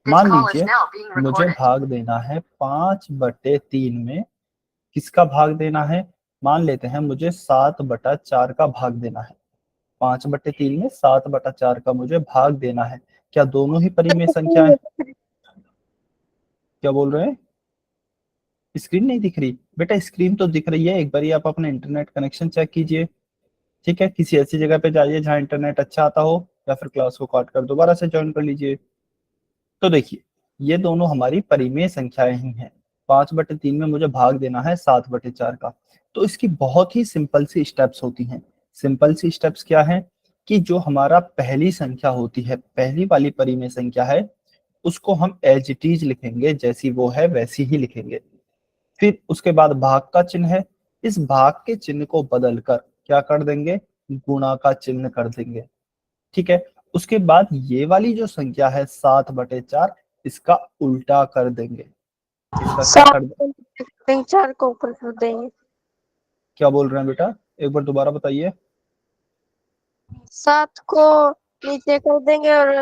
मान लीजिए मुझे भाग देना है 5/3 में, किसका भाग देना है? मान लेते हैं मुझे 7/4 का भाग देना है। 5/3 में 7/4 का मुझे भाग देना है। क्या दोनों ही परिमेय संख्याएं? क्या बोल रहे हैं? स्क्रीन नहीं दिख रही बेटा? स्क्रीन तो दिख रही है। एक बार आप अपना इंटरनेट कनेक्शन चेक कीजिए। ठीक है, किसी ऐसी जगह पे जाइए जहां इंटरनेट अच्छा आता हो, या फिर क्लास को काट कर दोबारा से ज्वाइन कर लीजिए। तो देखिए, ये दोनों हमारी परिमेय संख्याएं ही हैं। 5/3 में मुझे भाग देना है 7/4 का। तो इसकी बहुत ही सिंपल सी स्टेप्स होती हैं। सिंपल सी स्टेप्स क्या है कि जो हमारा पहली संख्या होती है, पहली वाली परिमेय संख्या है, उसको हम एज इट इज लिखेंगे, जैसी वो है वैसी ही लिखेंगे। फिर उसके बाद भाग का चिन्ह है, इस भाग के चिन्ह को बदलकर क्या कर देंगे? गुणा का चिन्ह कर देंगे। ठीक है, उसके बाद ये वाली जो संख्या है 7/4, इसका उल्टा कर देंगे। इसका क्या सात कर दे? को 4 को ऊपर कर देंगे। क्या बोल रहे हैं बेटा? एक बार दोबारा बताइए। 7 को नीचे कर देंगे और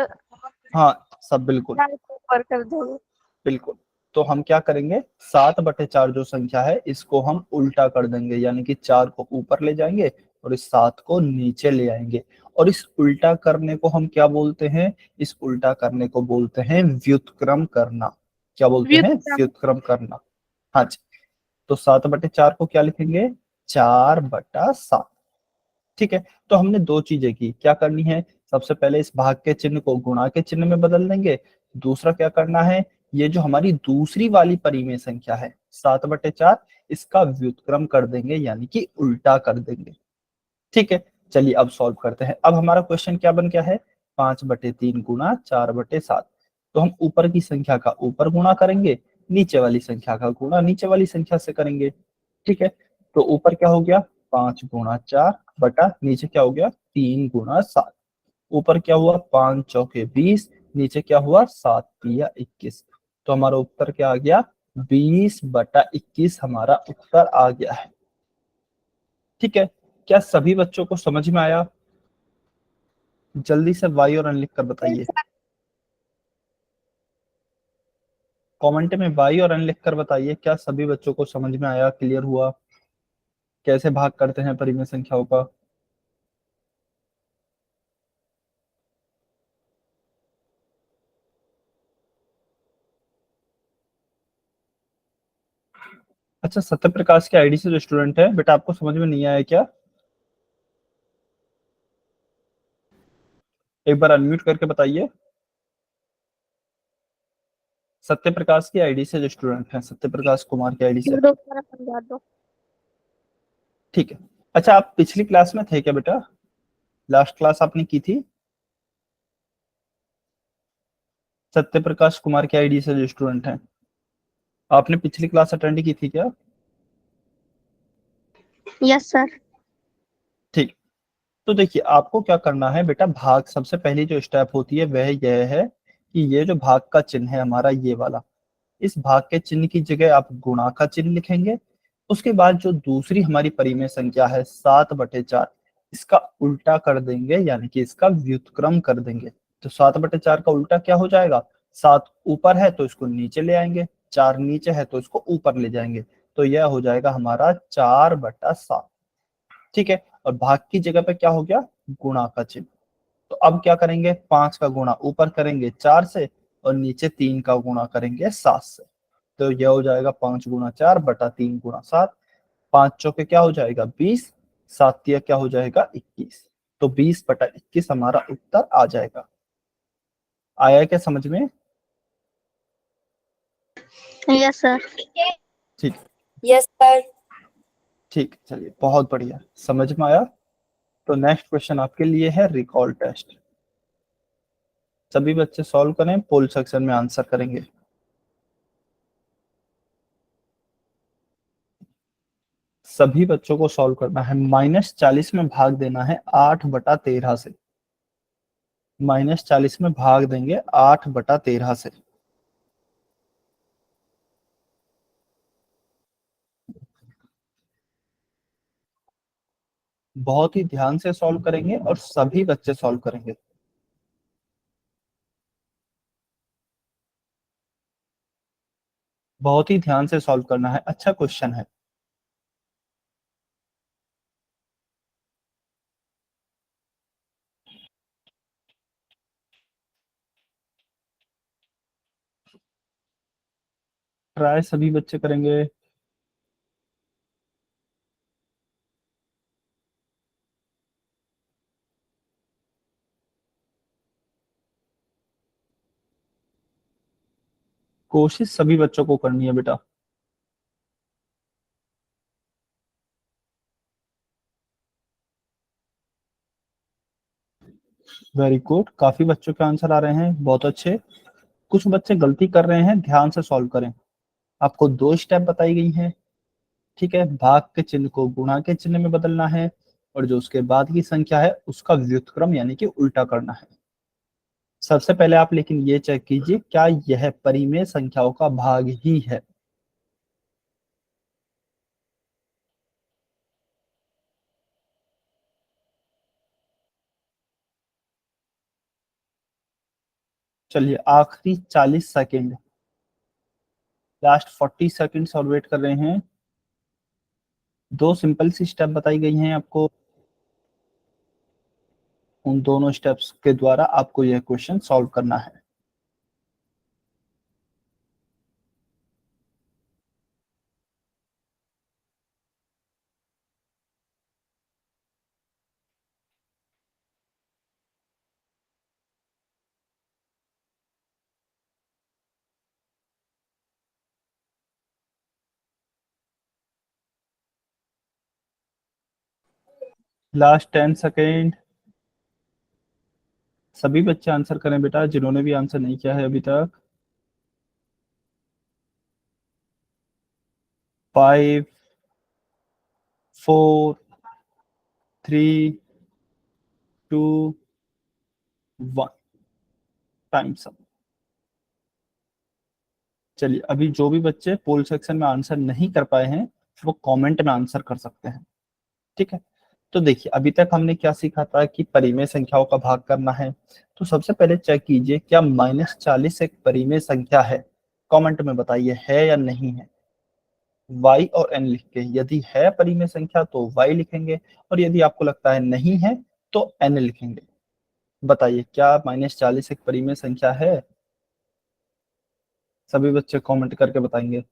हाँ, सब बिल्कुल 4 को ऊपर कर देंगे। बिल्कुल। तो हम क्या करेंगे? 7/4 जो संख्या है, इसको हम उल्टा कर देंगे, यानी कि 4 को ऊपर ले जाएंगे और इस 7 को नीचे ले आएंगे। और इस उल्टा करने को हम क्या बोलते हैं? इस उल्टा करने को बोलते हैं व्युत्क्रम करना। क्या बोलते हैं? व्युत्क्रम। व्युत्क्रम करना। हाँ जी। तो 7/4 को क्या लिखेंगे? 4/7। ठीक है, तो हमने दो चीजें की। क्या करनी है? सबसे पहले इस भाग के चिन्ह को गुणा के चिन्ह में बदल देंगे। दूसरा क्या करना है? ये जो हमारी दूसरी वाली परिमेय संख्या है 7/4, इसका व्युत्क्रम कर देंगे, यानी कि उल्टा कर देंगे। ठीक है, चलिए अब सॉल्व करते हैं। अब हमारा क्वेश्चन क्या बन गया है? 5/3 गुणा 4/7। तो हम ऊपर की संख्या का ऊपर गुणा करेंगे, नीचे वाली संख्या का गुणा नीचे वाली संख्या से करेंगे। ठीक है, तो ऊपर क्या हो गया? 5 गुणा 4 बटा नीचे क्या हो गया? 3 गुणा 7। ऊपर क्या हुआ? 5 चौके 20, नीचे क्या हुआ? 7 तिया 21। तो हमारा उत्तर क्या आ गया? 20/21 हमारा उत्तर आ गया है। ठीक है, क्या सभी बच्चों को समझ में आया? जल्दी से वाई और एन लिख कर बताइए। कमेंट में वाई और एन लिख कर बताइए, क्या सभी बच्चों को समझ में आया? क्लियर हुआ? कैसे भाग करते हैं परिमेय संख्याओं का? अच्छा, सत्य प्रकाश के आईडी से जो स्टूडेंट है बेटा, आपको समझ में नहीं आया क्या? एक बार अनम्यूट करके बताइए। सत्य प्रकाश की आईडी से जो स्टूडेंट है, सत्य प्रकाश कुमार की आईडी से। दो सारा समझा दो। ठीक है। अच्छा, आप पिछली क्लास में थे क्या बेटा? लास्ट क्लास आपने की थी? सत्य प्रकाश कुमार की आईडी से जो स्टूडेंट है, आपने पिछली क्लास अटेंड की थी क्या? Yes sir. ठीक। तो देखिए, आपको क्या करना है बेटा, भाग सबसे पहली जो स्टेप होती है वह यह है कि ये जो भाग का चिन्ह है हमारा, ये वाला, इस भाग के चिन्ह की जगह आप गुणा का चिन्ह लिखेंगे। उसके बाद जो दूसरी हमारी परिमेय संख्या है 7/4, इसका उल्टा कर देंगे, यानी कि इसका व्युत्क्रम कर देंगे। तो 7/4 का उल्टा क्या हो जाएगा? 7 ऊपर है तो इसको नीचे ले आएंगे, 4 नीचे है तो इसको ऊपर ले जाएंगे। तो यह हो जाएगा हमारा 4/7। ठीक है, और भाग की जगह पे क्या हो गया? गुणा का चिन्ह। तो अब क्या करेंगे? 5 का गुणा ऊपर करेंगे 4 से, और नीचे 3 का गुणा करेंगे 7 से। तो यह हो जाएगा 5 गुणा 4 बटा 3 गुणा 7। 5 चौके क्या हो जाएगा? 20। 7 तिया क्या हो जाएगा? 21। तो 20/21 हमारा उत्तर आ जाएगा। आया क्या समझ में? Yes sir. ठीक। Yes sir. ठीक, चलिए बहुत बढ़िया, समझ में आया। तो नेक्स्ट क्वेश्चन आपके लिए है रिकॉल टेस्ट। सभी बच्चे सॉल्व करें, पोल सेक्शन में आंसर करेंगे। सभी बच्चों को सॉल्व करना है। -40 में भाग देना है 8/13 से। -40 में भाग देंगे 8/13 से। बहुत ही ध्यान से सॉल्व करेंगे और सभी बच्चे सॉल्व करेंगे। बहुत ही ध्यान से सॉल्व करना है, अच्छा क्वेश्चन है। ट्राई सभी बच्चे करेंगे। कोशिश सभी बच्चों को करनी है बेटा। वेरी गुड, काफी बच्चों के आंसर आ रहे हैं, बहुत अच्छे। कुछ बच्चे गलती कर रहे हैं, ध्यान से सॉल्व करें। आपको दो स्टेप बताई गई हैं, ठीक है। भाग के चिन्ह को गुणा के चिन्ह में बदलना है, और जो उसके बाद की संख्या है उसका व्युत्क्रम यानी कि उल्टा करना है। सबसे पहले आप लेकिन ये चेक कीजिए, क्या यह परिमेय संख्याओं का भाग ही है। चलिए आखिरी 40 सेकेंड, लास्ट 40 सेकेंड्स और वेट कर रहे हैं। दो सिंपल सी स्टेप बताई गई हैं आपको, उन दोनों स्टेप्स के द्वारा आपको यह क्वेश्चन सॉल्व करना है। लास्ट 10 सेकेंड, सभी बच्चे आंसर करें बेटा, जिन्होंने भी आंसर नहीं किया है अभी तक। 5, 4, 3, 2, 1, टाइम्स अप। चलिए अभी जो भी बच्चे पोल सेक्शन में आंसर नहीं कर पाए हैं वो कमेंट में आंसर कर सकते हैं, ठीक है। तो देखिए अभी तक हमने क्या सीखा था कि परिमेय संख्याओं का भाग करना है। तो सबसे पहले चेक कीजिए, क्या -40 एक परिमेय संख्या है। कमेंट में बताइए है या नहीं है। y और n लिख के, यदि है परिमेय संख्या तो y लिखेंगे, और यदि आपको लगता है नहीं है तो n लिखेंगे। बताइए क्या -40 एक परिमेय संख्या है। सभी बच्चे कमेंट करके बताएंगे,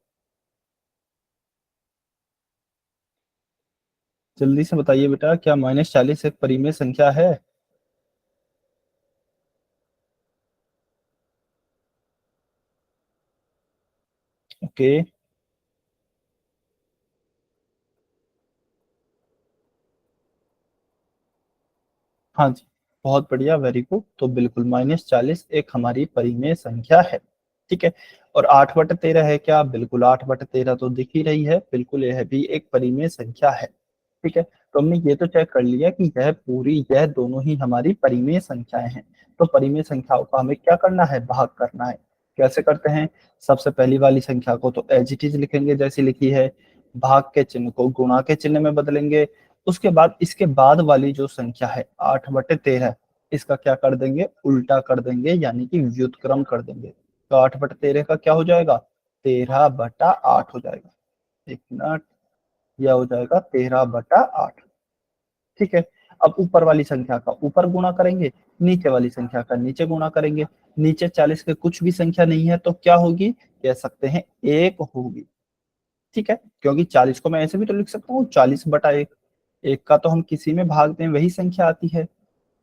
जल्दी से बताइए बेटा, क्या -40 एक परिमेय संख्या है। ओके, हाँ जी, बहुत बढ़िया, वेरी गुड। तो बिल्कुल -40 एक हमारी परिमेय संख्या है, ठीक है। और 8/13 है क्या, बिल्कुल 8/13 तो दिख ही रही है, बिल्कुल यह भी एक परिमेय संख्या है, ठीक है। तो हमने ये तो चेक कर लिया कि यह पूरी, यह दोनों ही हमारी परिमेय संख्याएं हैं। तो परिमेय संख्याओं का हमें क्या करना है, भाग करना है। कैसे करते हैं, सबसे पहली वाली संख्या को तो एज इट इज लिखेंगे जैसी लिखी है, भाग के चिन्ह को गुणा के चिन्ह में बदलेंगे। उसके बाद इसके बाद वाली जो संख्या है 8/13, इसका क्या कर देंगे, उल्टा कर देंगे यानी कि व्युत्क्रम कर देंगे। तो 8/13 का क्या हो जाएगा, 13/8 हो जाएगा। एक मिनट, यह हो जाएगा 13/8, ठीक है। अब ऊपर वाली संख्या का ऊपर गुणा करेंगे, नीचे वाली संख्या का नीचे गुणा करेंगे। नीचे 40 के कुछ भी संख्या नहीं है तो क्या होगी, कह सकते हैं 1 होगी, ठीक है। क्योंकि 40 को मैं ऐसे भी तो लिख सकता हूँ 40/1, एक का तो हम किसी में भाग दें वही संख्या आती है,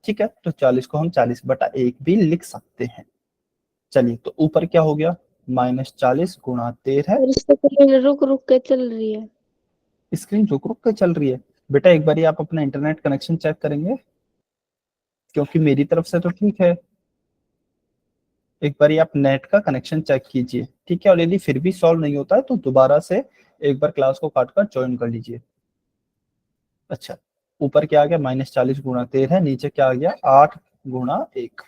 ठीक है। तो 40 को हम 40/1 भी लिख सकते हैं। चलिए तो ऊपर क्या हो गया, -40 × 13। और इससे रुक रुक के चल रही है। स्क्रीन रुक रुक के चल रही है बेटा, एक बार आप अपना इंटरनेट कनेक्शन चेक करेंगे, क्योंकि मेरी तरफ से तो ठीक है। एक बार आप नेट का कनेक्शन चेक कीजिए, ठीक है। और यदि फिर भी सॉल्व नहीं होता है तो दोबारा से एक बार क्लास को काट कर ज्वाइन कर लीजिए। अच्छा, ऊपर क्या आ गया, -40 × 13, नीचे क्या आ गया, 8/1,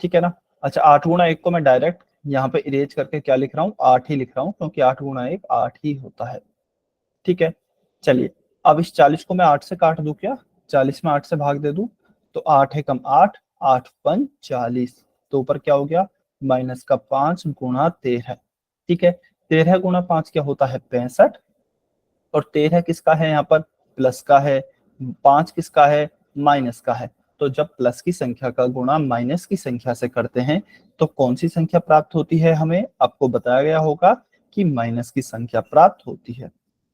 ठीक है ना। अच्छा, 8/1 को मैं डायरेक्ट यहाँ पे इरेज करके क्या लिख रहा हूँ, 8 ही लिख रहा हूँ, क्योंकि 8/1 8 ही होता है, ठीक है। चलिए अब इस 40 को मैं 8 से काट दूं क्या, 40 में 8 से भाग दे दूं, तो 8 है कम 8, 8×5 = 40। तो ऊपर क्या हो गया, -5 × 13, ठीक है, 13 गुणा 5 क्या होता है 65, और 13 किसका है यहाँ पर प्लस का है, 5 किसका है माइनस का है। तो जब प्लस की संख्या का गुणा माइनस की संख्या से करते हैं तो कौन सी संख्या प्राप्त होती है हमें, आपको बताया गया होगा कि माइनस की संख्या प्राप्त होती है।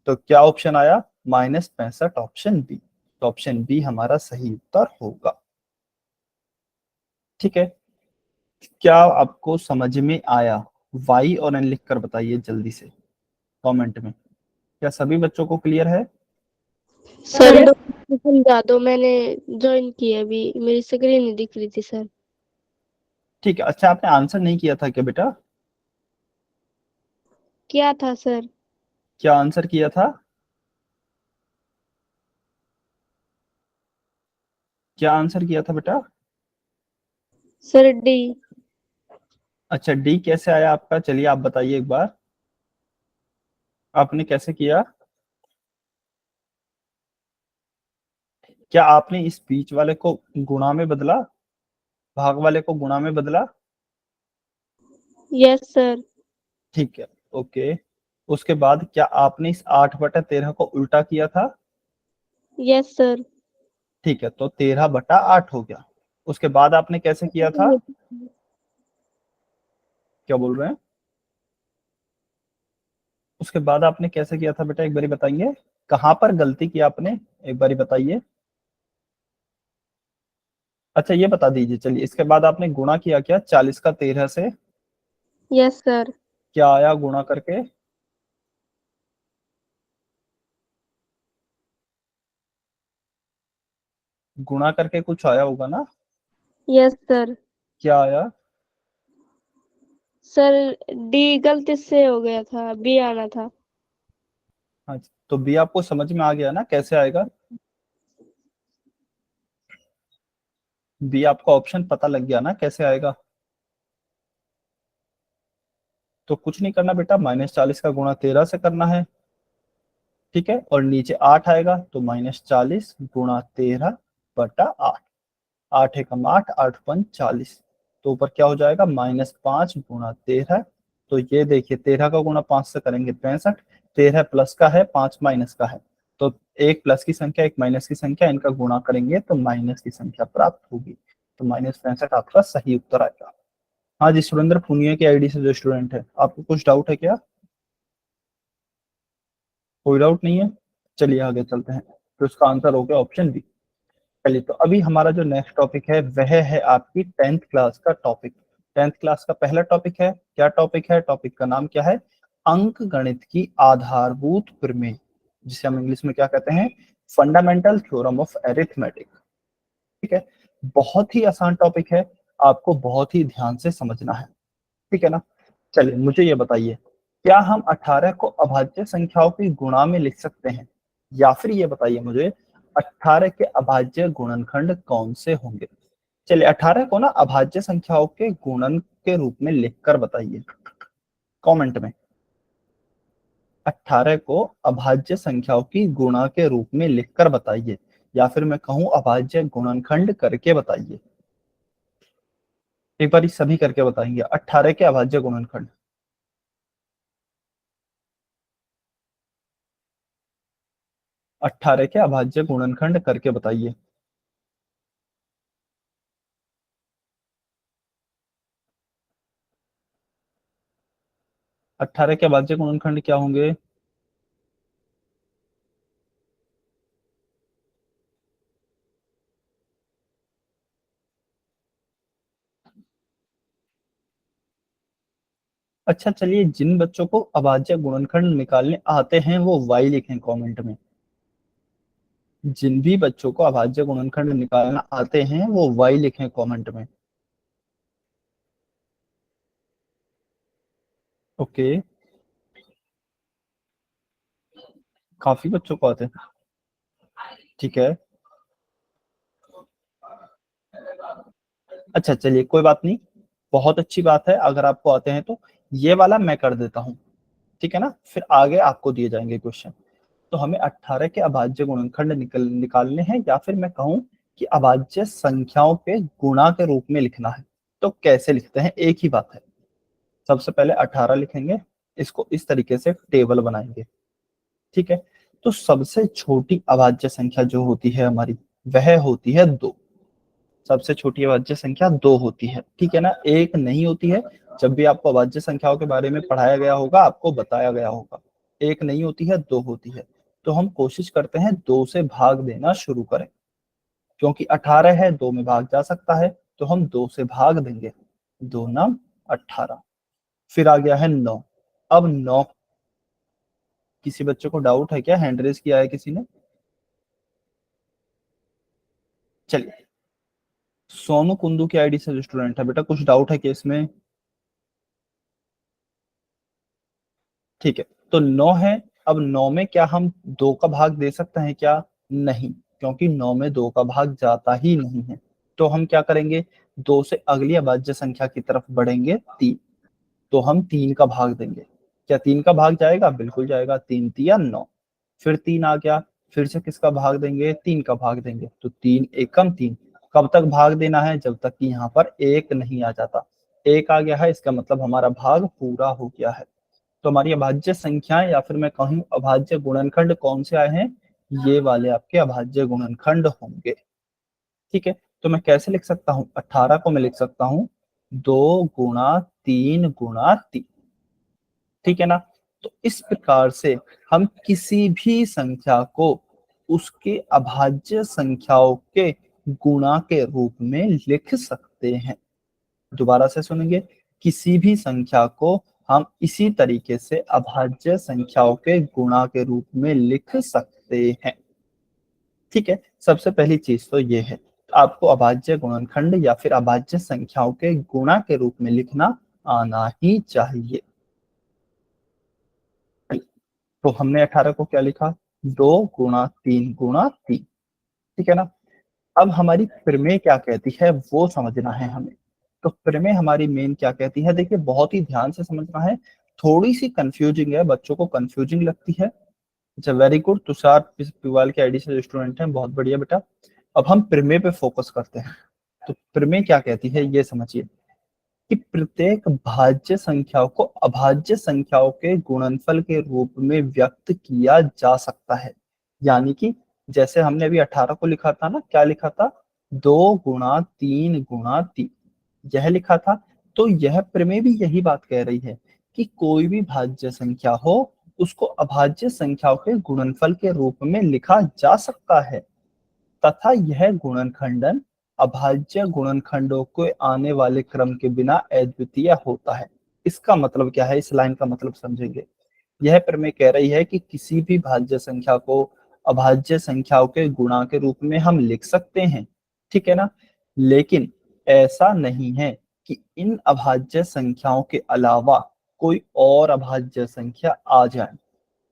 तो क्या ऑप्शन आया -65, ऑप्शन बी। तो ऑप्शन बी हमारा सही उत्तर होगा। ठीक है, क्या आपको समझ में आया? वाई और एन लिख कर बताइए जल्दी से कमेंट में। क्या सभी बच्चों को क्लियर है? सर दो समझा दो, मैंने ज्वाइन किया अभी, मेरी स्क्रीन नहीं दिख रही थी सर। ठीक है, अच्छा आपने आंसर नहीं किया था क्या बेटा? क्या था सर? क्या आंसर किया था? क्या आंसर किया था बेटा? Sir D. अच्छा डी कैसे आया आपका, चलिए आप बताइए एक बार, आपने कैसे किया? क्या आपने इस बीच वाले को गुणा में बदला, भाग वाले को गुणा में बदला? Yes sir. ठीक है, ओके। उसके बाद क्या आपने इस 8/13 को उल्टा किया था? Yes sir. ठीक है, तो 13/8 हो गया। उसके बाद आपने कैसे किया था? क्या बोल रहे हैं? उसके बाद आपने कैसे किया था बेटा, एक बारी बताएंगे, कहां पर गलती की आपने, एक बारी बताइए। अच्छा ये बता दीजिए, चलिए इसके बाद आपने गुणा किया क्या 40 का 13 से? Yes sir. क्या आया गुणा करके? गुणा करके कुछ आया होगा ना? Yes sir. क्या आया? सर डी गलती से हो गया था, बी आना था। हाँ, तो बी आपको समझ में आ गया ना कैसे आएगा? बी आपको ऑप्शन पता लग गया ना कैसे आएगा? तो कुछ नहीं करना बेटा, -40 का गुणा 13 से करना है। ठीक है, और नीचे 8 आएगा तो -40 गुणा 13/8। 8 एकम 8, 8 पंच 40। तो ऊपर क्या हो जाएगा -5 गुणा 13। तो ये देखिए 13 का गुणा 5 से करेंगे 65, 13 प्लस का है 5 माइनस का है। तो एक प्लस की संख्या एक माइनस की संख्या, इनका गुणा करेंगे तो माइनस की संख्या प्राप्त होगी। तो -65 आपका सही उत्तर आएगा। हाँ जी, सुरेंद्र पुनिया की आईडी से जो स्टूडेंट है, आपको कुछ डाउट है क्या? कोई डाउट नहीं है, चलिए आगे चलते हैं। तो इसका आंसर हो गया ऑप्शन बी। चलिए, तो अभी हमारा जो नेक्स्ट टॉपिक है वह है आपकी 10th क्लास का टॉपिक। 10th क्लास का पहला टॉपिक है, क्या टॉपिक है, टॉपिक का नाम क्या है, अंक गणित की आधारभूत प्रमेय, जिसे हम इंग्लिश में क्या कहते हैं, फंडामेंटल थ्योरम ऑफ अरिथमेटिक। ठीक है, बहुत ही आसान टॉपिक है, आपको बहुत ही ध्यान से समझना है। ठीक है ना? चलिए मुझे ये बताइए, क्या हम 18 को अभाज्य संख्याओं की गुणा में लिख सकते हैं, या फिर ये बताइए मुझे 18 के अभाज्य गुणनखंड कौन से होंगे? चलिए 18 को ना अभाज्य संख्याओं के गुणन के रूप में लिखकर बताइए कमेंट में। 18 को अभाज्य संख्याओं की गुणा के रूप में लिखकर बताइए, या फिर मैं कहूं अभाज्य गुणनखंड करके बताइए। एक बार सभी करके बताएंगे 18 के अभाज्य गुणनखंड। 18 के अभाज्य गुणनखंड करके बताइए। 18 के अभाज्य गुणनखंड क्या होंगे? अच्छा चलिए, जिन बच्चों को अभाज्य गुणनखंड निकालने आते हैं वो वाई लिखें कमेंट में। जिन भी बच्चों को अभाज्य गुणनखंड निकालना आते हैं वो वाई लिखें कमेंट में। ओके, काफी बच्चों को आते हैं। ठीक है, अच्छा चलिए कोई बात नहीं, बहुत अच्छी बात है अगर आपको आते हैं तो। ये वाला मैं कर देता हूँ, ठीक है ना, फिर आगे आपको दिए जाएंगे क्वेश्चन। तो हमें 18 के अभाज्य गुणनखंड निकालने हैं, या फिर मैं कहूं कि अभाज्य संख्याओं के गुणा के रूप में लिखना है। तो कैसे लिखते हैं, एक ही बात है। सबसे पहले 18 लिखेंगे, इसको इस तरीके से टेबल बनाएंगे, ठीक है। तो सबसे छोटी अभाज्य संख्या जो होती है हमारी, वह होती है 2। सबसे छोटी अभाज्य संख्या 2 होती है, ठीक है ना, एक नहीं होती है। जब भी आपको अभाज्य संख्याओं के बारे में पढ़ाया गया होगा, आपको बताया गया होगा, एक नहीं होती है, 2 होती है। तो हम कोशिश करते हैं 2 से भाग देना शुरू करें, क्योंकि 18 है, 2 में भाग जा सकता है, तो हम 2 से भाग देंगे। 2 9 18। फिर आ गया है 9। अब 9, किसी बच्चे को डाउट है क्या? हैंड रेज किया है किसी ने? चलिए, सोनू कुंदू की आईडी से जो स्टूडेंट है, बेटा कुछ डाउट है क्या इसमें? ठीक है, तो 9 है। अब 9 में क्या हम 2 का भाग दे सकते हैं क्या? नहीं, क्योंकि 9 में 2 का भाग जाता ही नहीं है। तो हम क्या करेंगे? 2 से अगली अभाज्य संख्या की तरफ बढ़ेंगे, 3। तो हम 3 का भाग देंगे। क्या 3 का भाग जाएगा? बिल्कुल जाएगा। 3 तिया 9। फिर 3 आ गया, फिर से किसका भाग देंगे? 3 का भाग देंगे। तो 3 एकम 3। कब तक भाग देना है? जब तक कि यहाँ पर 1 नहीं आ जाता। 1 आ गया है, इसका मतलब हमारा भाग पूरा हो गया है। तो हमारी अभाज्य संख्याएं, या फिर मैं कहूँ अभाज्य गुणनखंड कौन से आए हैं? ये वाले आपके अभाज्य गुणनखंड होंगे, ठीक है। तो मैं कैसे लिख सकता हूँ? 18 को मैं लिख सकता हूँ 2 गुणा 3 गुणा 3, ठीक है ना। तो इस प्रकार से हम किसी भी संख्या को उसके अभाज्य संख्याओं के गुणा के रूप में लिख सकते हैं। दोबारा से सुनेंगे, किसी भी संख्या को हम इसी तरीके से अभाज्य संख्याओं के गुणा के रूप में लिख सकते हैं, ठीक है। सबसे पहली चीज तो ये है, आपको अभाज्य गुणनखंड या फिर अभाज्य संख्याओं के गुणा के रूप में लिखना आना ही चाहिए। तो हमने 18 को क्या लिखा? 2 गुणा 3 गुणा 3, ठीक है ना। अब हमारी प्रमेय क्या कहती है वो समझना है हमें। तो प्रमेय हमारी मेन क्या कहती है, देखिए बहुत ही ध्यान से समझना है। थोड़ी सी कंफ्यूजिंग है, बच्चों को कंफ्यूजिंग लगती है। अच्छा, वेरी गुड। तुषार पिवाल के आईडी से जो स्टूडेंट हैं, बहुत बढ़िया बेटा। अब हम प्रमेय पे फोकस करते हैं। तो प्रमेय क्या कहती है ये समझिए, कि प्रत्येक भाज्य संख्याओं को अभाज्य संख्याओं के गुणनफल के रूप में व्यक्त किया जा सकता है। यानी कि जैसे हमने अभी 18 को लिखा था ना, क्या लिखा था? 2 गुणा 3 गुणा 3, यह लिखा था। तो यह प्रमेय भी यही बात कह रही है कि कोई भी भाज्य संख्या हो, उसको अभाज्य संख्याओं के गुणनफल के रूप में लिखा जा सकता है, तथा यह गुणनखंडन अभाज्य गुणनखंडों के आने वाले क्रम के बिना अद्वितीय होता है। इसका मतलब क्या है? इस लाइन का मतलब समझेंगे। यह प्रमेय कह रही है कि किसी भी भाज्य संख्या को अभाज्य संख्याओं के गुणा के रूप में हम लिख सकते हैं, ठीक है ना। लेकिन ऐसा नहीं है कि इन अभाज्य संख्याओं के अलावा कोई और अभाज्य संख्या आ जाए।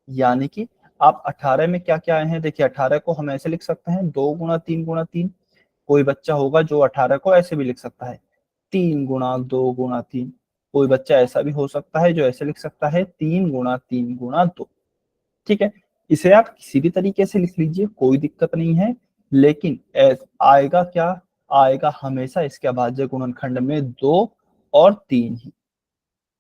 यानी कि आप 18 में क्या क्या आए हैं? देखिए 18 को हम ऐसे लिख सकते हैं 2 गुणा 3 गुणा 3। कोई बच्चा होगा जो 18 को ऐसे भी लिख सकता है, 3 गुणा 2 गुणा 3। कोई बच्चा ऐसा भी हो सकता है जो ऐसे लिख सकता है 3 गुणा 3 गुणा 2, ठीक है। इसे आप किसी भी तरीके से लिख लीजिए, कोई दिक्कत नहीं है। लेकिन आएगा क्या? आएगा हमेशा इसके अभाज्य गुणनखंड में 2 और 3 ही।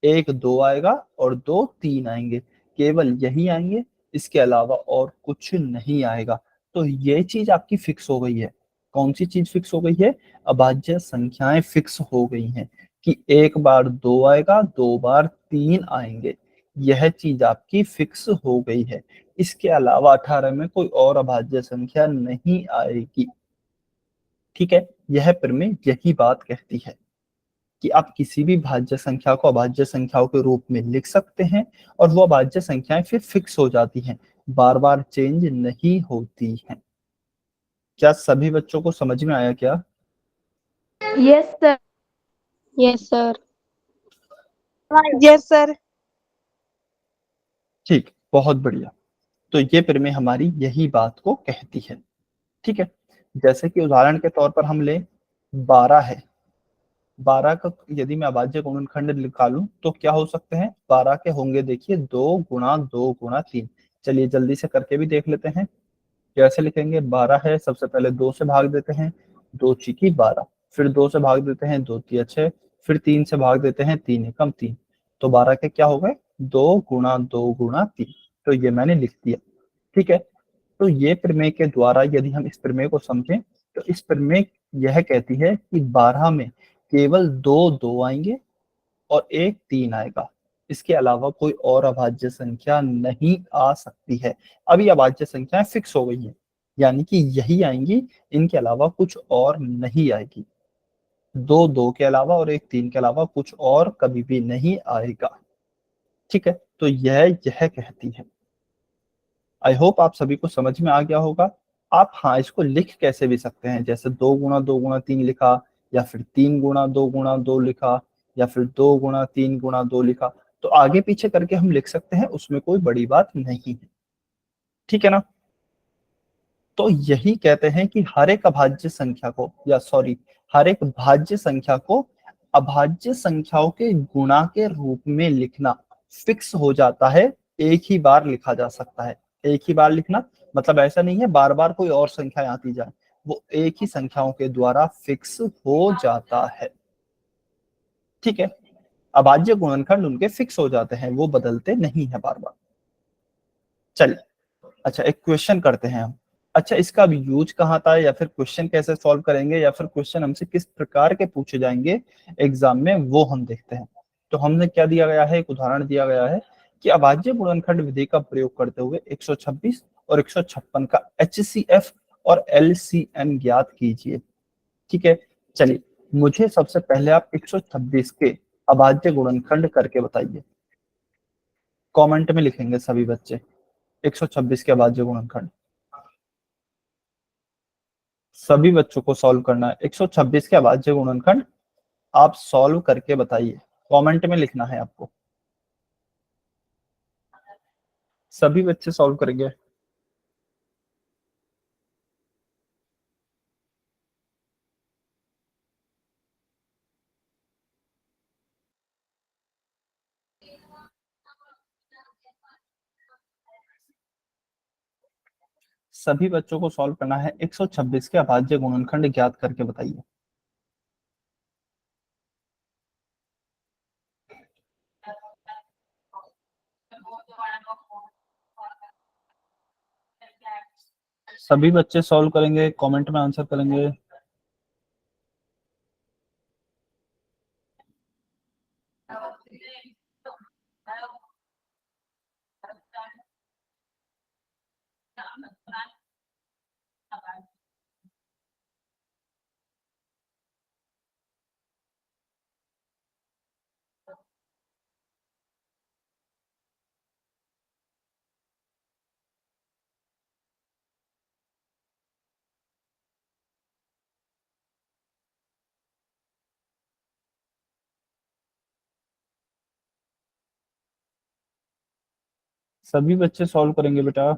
1 2 आएगा और 2 3 आएंगे, केवल यही आएंगे, इसके अलावा और कुछ नहीं आएगा। तो ये चीज आपकी फिक्स हो गई है। कौन सी चीज फिक्स हो गई है? अभाज्य संख्याएं फिक्स हो गई हैं कि 1 बार 2 आएगा, 2 बार 3 आएंगे। यह चीज आपकी फिक्स हो गई है। इसके अलावा 18 में कोई और अभाज्य संख्या नहीं आएगी, ठीक है। यह प्रमेय यही बात कहती है कि आप किसी भी भाज्य संख्या को अभाज्य संख्याओं के रूप में लिख सकते हैं, और वो अभाज्य संख्याएं फिर फिक्स हो जाती हैं, बार बार चेंज नहीं होती हैं। क्या सभी बच्चों को समझ में आया क्या? Yes sir. Yes sir. Yes sir. ठीक, बहुत बढ़िया। तो ये प्रमेय हमारी यही बात को कहती है, ठीक है। जैसे कि उदाहरण के तौर पर हम ले 12 है। 12 का यदि मैं अभाज्य गुणनखंड निकालूं तो क्या हो सकते हैं? 12 के होंगे, देखिए 2 गुणा 2 गुणा 3। चलिए जल्दी से करके भी देख लेते हैं। कैसे लिखेंगे? 12 है, सबसे पहले 2 से भाग देते हैं, 2 चिकी 12। फिर 2 से भाग देते हैं, 2 तिया 6। फिर 3 से भाग देते हैं, 3 एकम 3। तो 12 के क्या हो गए? 2 गुणा 2 गुणा 3। तो ये मैंने लिख दिया, ठीक है। तो ये प्रमेय के द्वारा यदि हम इस प्रमेय को समझें तो इस प्रमेय यह कहती है कि 12 में केवल 2 2 आएंगे और एक 3 आएगा, इसके अलावा कोई और अभाज्य संख्या नहीं आ सकती है। अभी अभाज्य संख्याएं फिक्स हो गई हैं, यानी कि यही आएंगी, इनके अलावा कुछ और नहीं आएगी। 2 2 के अलावा और एक 3 के अलावा कुछ और कभी भी नहीं आएगा, ठीक है। तो यह कहती है। आई होप आप सभी को समझ में आ गया होगा। आप हाँ इसको लिख कैसे भी सकते हैं, जैसे 2 गुणा 2 गुणा 3 लिखा, या फिर 3 गुणा 2 लिखा, या फिर 2 गुणा 3 गुणा 2 लिखा। तो आगे पीछे करके हम लिख सकते हैं, उसमें कोई बड़ी बात नहीं है, ठीक है ना। तो यही कहते हैं कि हर एक अभाज्य संख्या को, या सॉरी, हर एक भाज्य संख्या को अभाज्य संख्याओं के गुणा के रूप में लिखना फिक्स हो जाता है, एक ही बार लिखा जा सकता है। एक ही बार लिखना मतलब ऐसा नहीं है बार बार कोई और संख्या आती जाए, वो एक ही संख्याओं के द्वारा फिक्स हो जाता है, ठीक है। अभाज्य गुणनखंड उनके फिक्स हो जाते हैं, वो बदलते नहीं है बार बार। चलिए, अच्छा एक क्वेश्चन करते हैं हम। अच्छा, इसका अब यूज कहाँ था, या फिर क्वेश्चन कैसे सॉल्व करेंगे, या फिर क्वेश्चन हमसे किस प्रकार के पूछे जाएंगे एग्जाम में, वो हम देखते हैं। तो हमने क्या दिया गया है, एक उदाहरण दिया गया है कि अभाज्य गुणनखंड विधि का प्रयोग करते हुए 126 और 156 का HCF और LCM ज्ञात कीजिए, ठीक है। चलिए, मुझे सबसे पहले आप 126 के अभाज्य गुणनखंड करके बताइए। कमेंट में लिखेंगे सभी बच्चे 126 के अभाज्य गुणनखंड। सभी बच्चों को सॉल्व करना है 126 के अभाज्य गुणनखंड, आप सॉल्व करके बताइए, कमेंट में लिखना है आपको। सभी बच्चे सॉल्व करेंगे। सभी बच्चों को सॉल्व करना है 126 के अभाज्य गुणनखंड ज्ञात करके बताइए। सभी बच्चे सॉल्व करेंगे, कमेंट में आंसर करेंगे। सभी बच्चे सॉल्व करेंगे बेटा।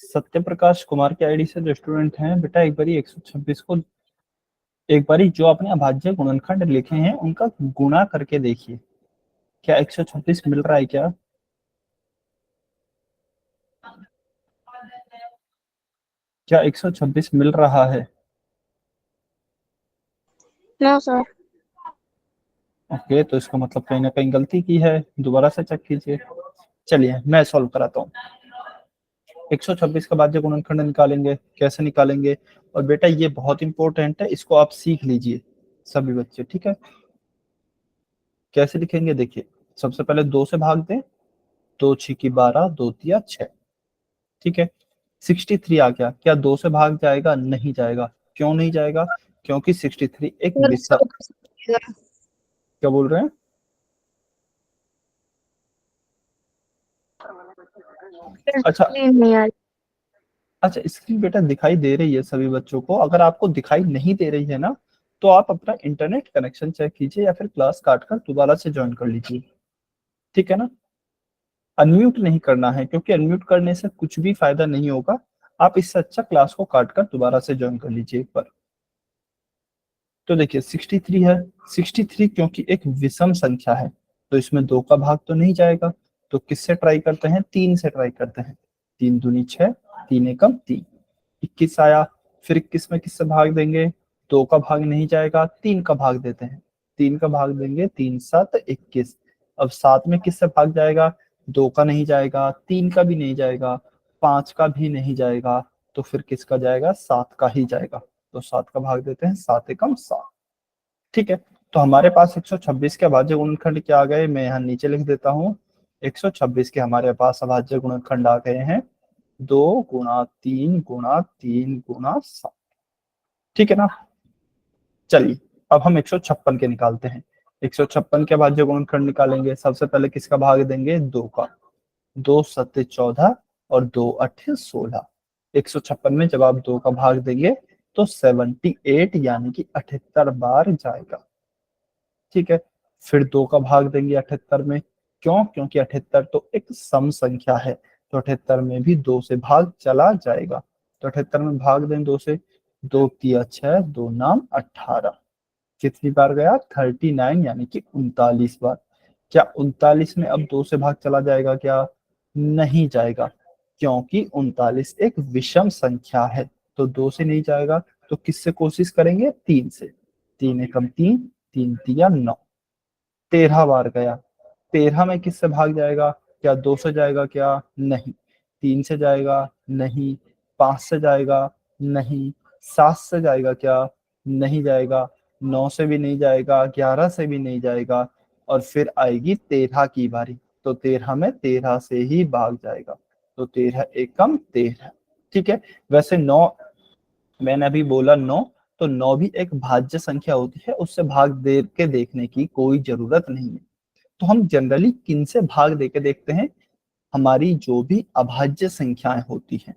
सत्य प्रकाश कुमार के आईडी से जो स्टूडेंट हैं बेटा, एक बारी 126 को, एक बारी जो आपने अभाज्य गुणनखंड लिखे हैं उनका गुणा करके देखिए, क्या 126 मिल रहा है क्या। क्या 126 मिल रहा है। No sir. ओके, तो इसका मतलब कहीं ना कहीं गलती की है, दोबारा से चेक कीजिए। चलिए मैं सॉल्व कराता हूँ। 126 का भाज्य गुणनखंड निकालेंगे, कैसे निकालेंगे, और बेटा ये बहुत इंपॉर्टेंट है, इसको आप सीख लीजिए सभी बच्चे, ठीक है। कैसे लिखेंगे देखिए, सबसे पहले 2 से भाग दें, 2 6 12, 2 तिया 6, ठीक है। 63 आ गया, क्या 2 से भाग जाएगा, नहीं जाएगा। क्यों नहीं जाएगा, क्योंकि 63 एक विषम, क्या बोल रहे हैं। अच्छा, नहीं आ रही। अच्छा स्क्रीन बेटा दिखाई दे रही है सभी बच्चों को, अगर आपको दिखाई नहीं दे रही है ना, तो आप अपना इंटरनेट कनेक्शन चेक कीजिए, या फिर क्लास काट कर दोबारा से ज्वाइन कर लीजिए, ठीक है ना। अनम्यूट नहीं करना है, क्योंकि अनम्यूट करने से कुछ भी फायदा नहीं होगा। आप इससे अच्छा क्लास को काट कर दोबारा से ज्वाइन कर लीजिए एक बार। तो देखिए 63 है, 63 क्योंकि एक विषम संख्या है तो इसमें 2 का भाग तो नहीं जाएगा, तो किससे ट्राई करते हैं, 3 से ट्राई करते हैं। 3 दूनी 6, 3 एकम 3, 21 आया। फिर 21 में किससे भाग देंगे, 2 का भाग नहीं जाएगा, 3 का भाग देते हैं। 3 का भाग देंगे, 3 7 21। अब 7 में किससे भाग जाएगा, 2 का नहीं जाएगा, 3 का भी नहीं जाएगा, 5 का भी नहीं जाएगा, तो फिर किसका जाएगा, 7 का ही जाएगा। तो 7 का भाग देते हैं, 7 एकम 7। ठीक है, तो हमारे पास 126 के अभाज्य गुणनखंड क्या आ गए, मैं यहाँ नीचे लिख देता हूँ। 126 के हमारे पास अभाज्य गुणनखंड आ गए हैं 2 गुणा 3 गुणा 3 गुणा 7। ठीक है ना। चलिए अब हम 156 के निकालते हैं। 156 के अभाज्य गुणनखंड निकालेंगे, सबसे पहले किसका भाग देंगे, 2 का। 2 सत्ते 14 और 2 अठे 16। 156 में जब आप 2 का भाग देंगे तो 78 यानी कि 78 बार जाएगा। ठीक है, फिर 2 का भाग देंगे 78 में, क्यों, क्योंकि 78 तो एक सम संख्या है, तो 78 में भी 2 से भाग चला जाएगा। तो 78 में भाग दें 2 से, 2 तिया 6, 2 नाम 18। कितनी बार गया, 39 यानी कि 39 बार। क्या 39 में अब 2 से भाग चला जाएगा क्या, नहीं जाएगा, क्योंकि 39 एक विषम संख्या है, तो 2 से नहीं जाएगा। तो किससे कोशिश करेंगे, 3 से। 3 एकम 3, 3 तिया 9, 13 बार गया। 13 में किससे भाग जाएगा, क्या 2 से जाएगा क्या, नहीं। 3 से जाएगा, नहीं। 5 से जाएगा, नहीं। 7 से जाएगा क्या, नहीं जाएगा। 9 से भी नहीं जाएगा, 11 से भी नहीं जाएगा, और फिर आएगी 13 की बारी, तो 13 में 13 से ही भाग जाएगा। तो 13 एकम 13। ठीक है, वैसे 9, मैंने अभी बोला 9, तो 9 भी एक भाज्य संख्या होती है, उससे भाग दे के देखने की कोई जरूरत नहीं है। तो हम जनरली किन से भाग दे के देखते हैं, हमारी जो भी अभाज्य संख्याएं होती हैं,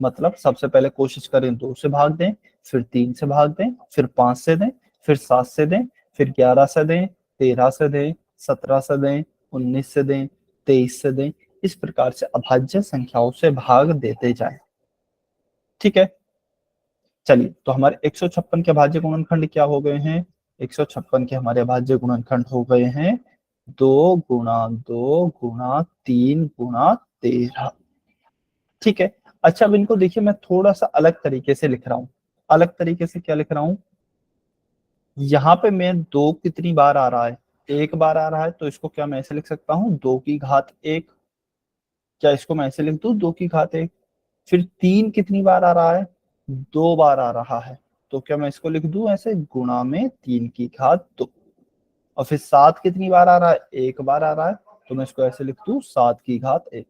मतलब सबसे पहले कोशिश करें 2 से भाग दें, फिर 3 से भाग दें, फिर 5 से दें, फिर 7 से दें, फिर 11 से दें, 13 से दें, 17 से दें, 19 से दें, 23 से दें। इस प्रकार से अभाज्य संख्याओं से भाग देते जाएं। ठीक है, चलिए तो हमारे 156 के अभाज्य गुणनखंड क्या हो गए हैं, 156 के हमारे अभाज्य गुणनखंड हो गए हैं 2 गुणा 2 गुणा 3 गुणा 13। ठीक है, अच्छा अब इनको देखिए, मैं थोड़ा सा अलग तरीके से लिख रहा हूँ। अलग तरीके से क्या लिख रहा हूँ, यहाँ पे मैं 2 कितनी बार आ रहा है, 1 बार आ रहा है, तो इसको क्या मैं ऐसे लिख सकता हूँ, 2 की घात 1। क्या इसको मैं ऐसे लिख दूं, 2 की घात 1। फिर 3 कितनी बार आ रहा है, 2 बार आ रहा है, तो क्या मैं इसको लिख दूं ऐसे, गुणा में 3 की घात 2। और फिर 7 कितनी बार आ रहा है, 1 बार आ रहा है, तो मैं इसको ऐसे लिख दूं 7 की घात 1।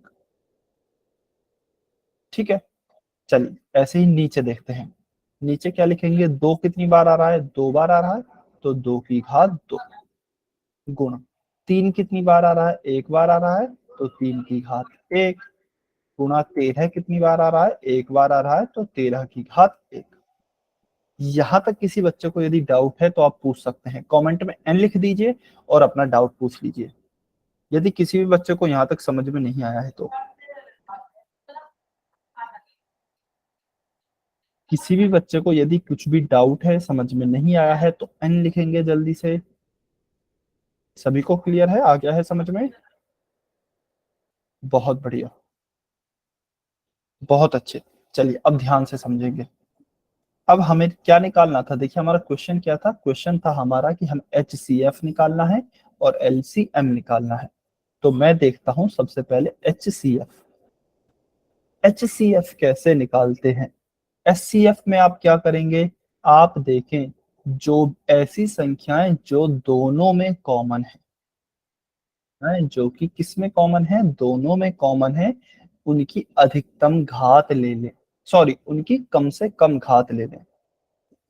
ठीक है, चलिए ऐसे ही नीचे देखते हैं। नीचे क्या लिखेंगे, 2 कितनी बार आ रहा है, 2 बार आ रहा है, तो 2 की घात 2 गुणा। 3 कितनी बार आ रहा है, 1 बार आ रहा है, तो 3 की घात 1 गुणा। 13 कितनी बार आ रहा है, 1 बार आ रहा है, तो 13 की घात 1। यहां तक किसी बच्चे को यदि डाउट है तो आप पूछ सकते हैं, कमेंट में n लिख दीजिए और अपना डाउट पूछ लीजिए, यदि किसी भी बच्चे को यहाँ तक समझ में नहीं आया है तो। किसी भी बच्चे को यदि कुछ भी डाउट है, समझ में नहीं आया है, तो n लिखेंगे जल्दी से। सभी को क्लियर है, आ गया है समझ में, बहुत बढ़िया, बहुत अच्छे। चलिए अब ध्यान से समझेंगे। अब हमें क्या निकालना था, देखिए हमारा क्वेश्चन क्या था, क्वेश्चन था हमारा कि हम HCF निकालना है और LCM निकालना है। तो मैं देखता हूं सबसे पहले HCF। HCF कैसे निकालते हैं, SCF में आप क्या करेंगे, आप देखें जो ऐसी संख्याएं जो दोनों में कॉमन है, जो कि किस में कॉमन है, दोनों में कॉमन है, उनकी अधिकतम घात ले लें, सॉरी उनकी कम से कम घात ले लें,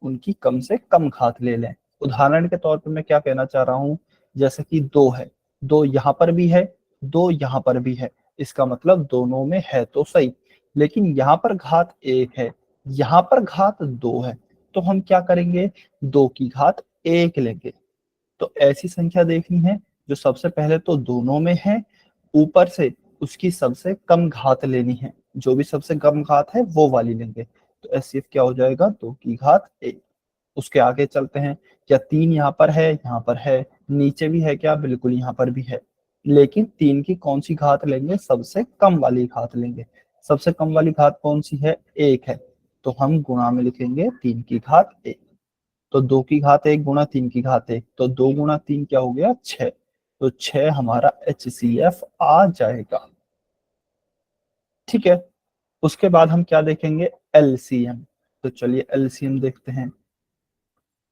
उनकी कम से कम घात ले लें। उदाहरण के तौर पे मैं क्या कहना चाह रहा हूं, जैसे कि 2 है, 2 यहाँ पर भी है, 2 यहाँ पर भी है, इसका मतलब दोनों में है तो सही, लेकिन यहाँ पर घात 1 है, यहाँ पर घात 2 है, तो हम क्या करेंगे, 2 की घात 1 लेंगे। तो ऐसी संख्या देखनी है जो सबसे पहले तो दोनों में है, ऊपर से उसकी सबसे कम घात लेनी है, जो भी सबसे कम घात है वो वाली लेंगे। तो एचसीएफ क्या हो जाएगा, 2 की घात 1। उसके आगे चलते हैं। क्या 3 यहाँ पर है? यहाँ पर है। नीचे भी है क्या? बिल्कुल यहाँ पर भी है। लेकिन 3 की कौन सी घात लेंगे? सबसे कम वाली घात लेंगे। सबसे कम वाली घात कौन सी है? 1 है। तो हम गुणा में लिखेंगे 3 की घात 1। तो 2 की घात 1 गुणा 3 की घात 1, तो 2 गुणा 3 क्या हो गया? 6। तो 6 हमारा HCF आ जाएगा। ठीक है। उसके बाद हम क्या देखेंगे? LCM। तो चलिए LCM देखते हैं।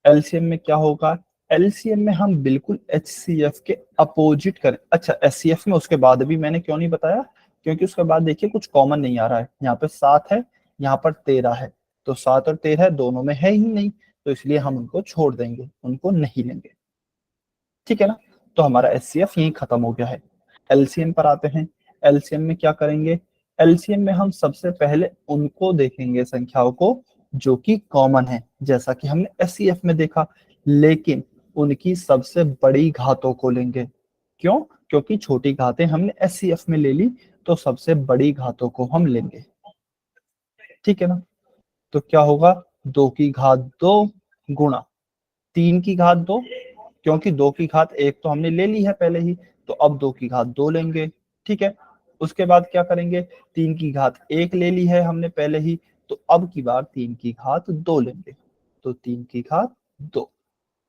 एलसीएम में क्या होगा? एलसीएम में हम बिल्कुल HCF के अपोजिट करें। अच्छा, एचसीएफ में उसके बाद भी मैंने क्यों नहीं बताया? क्योंकि उसके बाद देखिए कुछ कॉमन नहीं आ रहा है। यहाँ पे 7 है, यहाँ पर 13 है। तो 7 और 13 दोनों में है ही नहीं, तो इसलिए हम उनको छोड़ देंगे, उनको नहीं लेंगे। ठीक है ना? तो हमारा एचसीएफ यहीं खत्म हो गया है। एलसीएम पर आते हैं। एलसीएम में क्या करेंगे? एलसीएम में हम सबसे पहले उनको देखेंगे संख्याओं को जो कि कॉमन है, जैसा कि हमने एचसीएफ में देखा। लेकिन उनकी सबसे बड़ी घातों को लेंगे। क्यों? क्योंकि छोटी घातें हमने एचसीएफ में ले ली, तो सबसे बड़ी घातों को हम लेंगे। ठीक है ना? तो क्या होगा? 2 की घात 2 गुणा 3 की घात 2, क्योंकि 2 की घात 1 तो हमने ले ली है पहले ही, तो अब 2 की घात 2 लेंगे। ठीक है। उसके बाद क्या करेंगे? 3 की घात 1 ले ली है हमने पहले ही, तो अब की बार 3 की घात 2 लेंगे। तो 3 की घात 2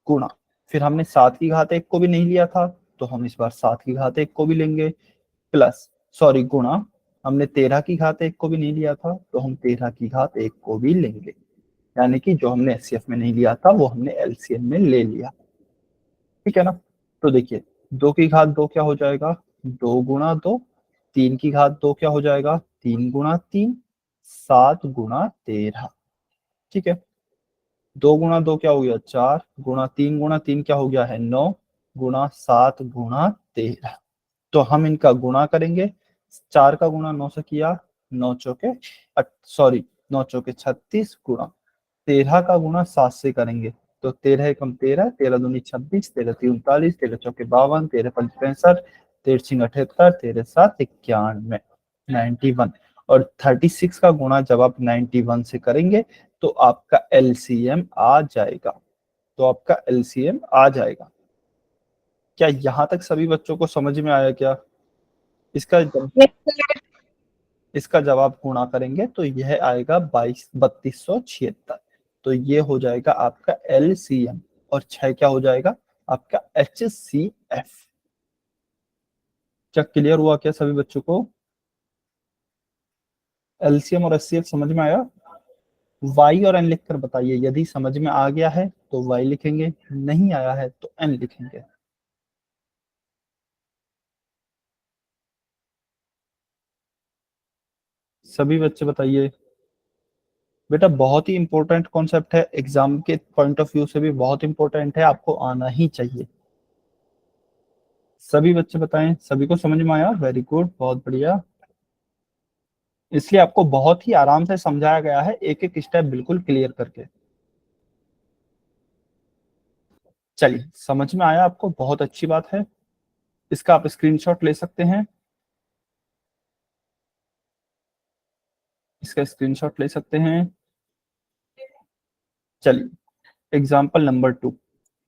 गुणा, फिर हमने 7 की घात 1 को भी नहीं लिया था, तो हम इस बार 7 की घात 1 को भी लेंगे। प्लस सॉरी गुणा, हमने 13 की घात 1 को भी नहीं लिया था, तो हम 13 की घात 1 को भी लेंगे। यानी कि जो हमने एचसीएफ में नहीं लिया था वो हमने एलसीएम में ले लिया। ठीक है ना? तो देखिए 2 की घात 2 क्या हो जाएगा? 2 गुणा 2। 3 की घात 2 क्या हो जाएगा? 3 गुणा 3। 7 गुणा 13। ठीक है। 2 गुणा 2 क्या हो गया? 4 गुणा 3 क्या हो गया है? 9 गुणा 7 गुणा 13। तो हम इनका गुणा करेंगे। 4 का गुणा 9 से किया, 9 चौके सॉरी 9 चौके 36 गुणा 13 का गुणा 7 से करेंगे, तो 13 एकम 13, 13 दूनी 26, 13 तीन 39, 13 चौके 52, 13 पंच 65, 13 छिंग 78, 13 सात 91, 91। और 36 का गुणा जब आप 91 से करेंगे तो आपका एलसीएम आ जाएगा। तो आपका एलसीएम आ जाएगा। क्या यहां तक सभी बच्चों को समझ में आया क्या? इसका जब इसका जवाब गुणा करेंगे तो यह आएगा 3276। तो ये हो जाएगा आपका एलसीएम, और 6 क्या हो जाएगा? आपका एचसीएफ। क्या क्लियर हुआ क्या सभी बच्चों को? एलसीएम और एचसीएफ समझ में आया? वाई और एन लिखकर बताइए। यदि समझ में आ गया है तो वाई लिखेंगे, नहीं आया है तो एन लिखेंगे। सभी बच्चे बताइए। बेटा बहुत ही इंपॉर्टेंट कॉन्सेप्ट है, एग्जाम के पॉइंट ऑफ व्यू से भी बहुत इंपॉर्टेंट है, आपको आना ही चाहिए। सभी बच्चे बताएं, सभी को समझ में आया? वेरी गुड, बहुत बढ़िया। इसलिए आपको बहुत ही आराम से समझाया गया है, एक एक स्टेप बिल्कुल क्लियर करके। चलिए, समझ में आया आपको? बहुत अच्छी बात है। इसका आप स्क्रीनशॉट ले सकते हैं। इसका स्क्रीनशॉट ले सकते हैं। चलिए, एग्जाम्पल नंबर 2,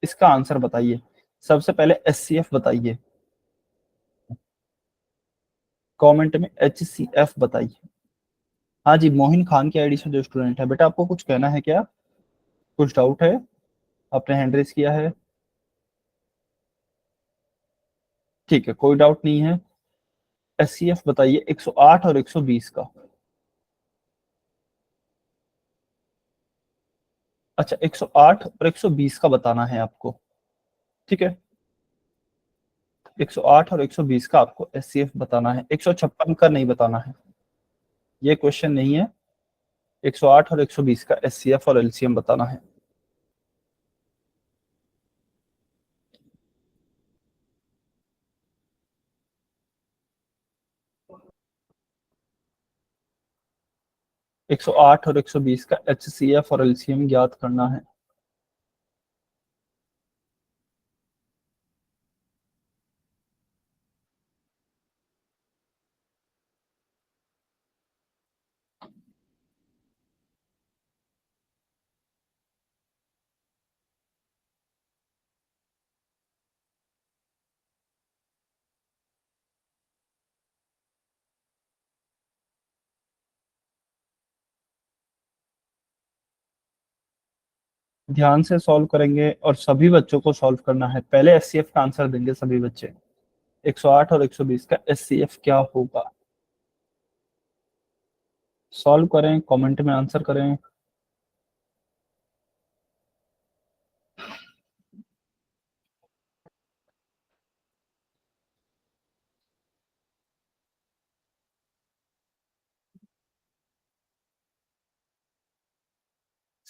इसका आंसर बताइए। सबसे पहले एचसीएफ बताइए, कमेंट में एचसीएफ बताइए। हाँ जी, मोहिन खान की आईडी से जो स्टूडेंट है, बेटा आपको कुछ कहना है क्या? कुछ डाउट है? आपने हैंड रेस किया है। ठीक है, कोई डाउट नहीं है। एचसीएफ बताइए 108 और 120 का। अच्छा, 108 और 120 का बताना है आपको। ठीक है, 108 और 120 का आपको एचसीएफ बताना है, 156 का नहीं बताना है। ये क्वेश्चन नहीं है। 108 और 120 का एचसीएफ और एलसीएम बताना है। एक सौ आठ और 120 का एचसीएफ और एलसीएम ज्ञात करना है। ध्यान से सॉल्व करेंगे और सभी बच्चों को सॉल्व करना है। पहले एचसीएफ का आंसर देंगे सभी बच्चे। 108 और 120 का एचसीएफ क्या होगा? सॉल्व करें, कमेंट में आंसर करें।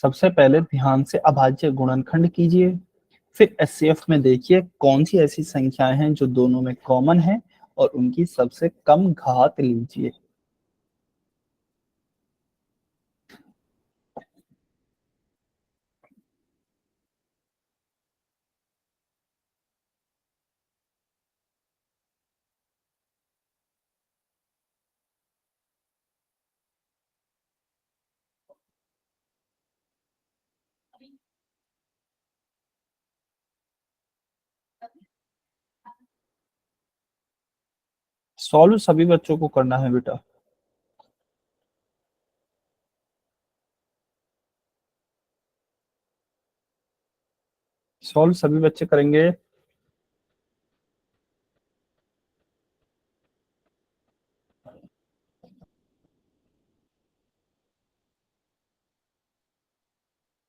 सबसे पहले ध्यान से अभाज्य गुणनखंड कीजिए, फिर एचसीएफ में देखिए कौन सी ऐसी संख्याएं हैं जो दोनों में कॉमन है और उनकी सबसे कम घात लीजिए। सॉल्व सभी बच्चों को करना है बेटा। सॉल्व सभी बच्चे करेंगे।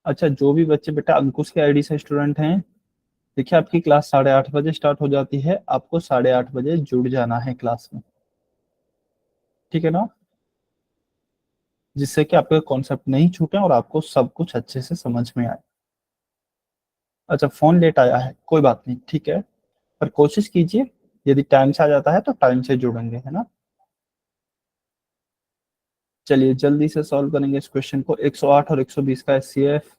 अच्छा, जो भी बच्चे बेटा अंकुश के आईडी से स्टूडेंट हैं, देखिए आपकी क्लास 8:30 बजे स्टार्ट हो जाती है, आपको 8:30 बजे जुड़ जाना है क्लास में, ठीक है ना, जिससे कि आपके कॉन्सेप्ट नहीं छूटे और आपको सब कुछ अच्छे से समझ में आए। अच्छा, फोन लेट आया है, कोई बात नहीं, ठीक है, पर कोशिश कीजिए यदि टाइम से आ जाता है तो टाइम से जुड़ेंगे, है ना। चलिए जल्दी से सॉल्व करेंगे इस क्वेश्चन को। 108 और 120 का एचसीएफ।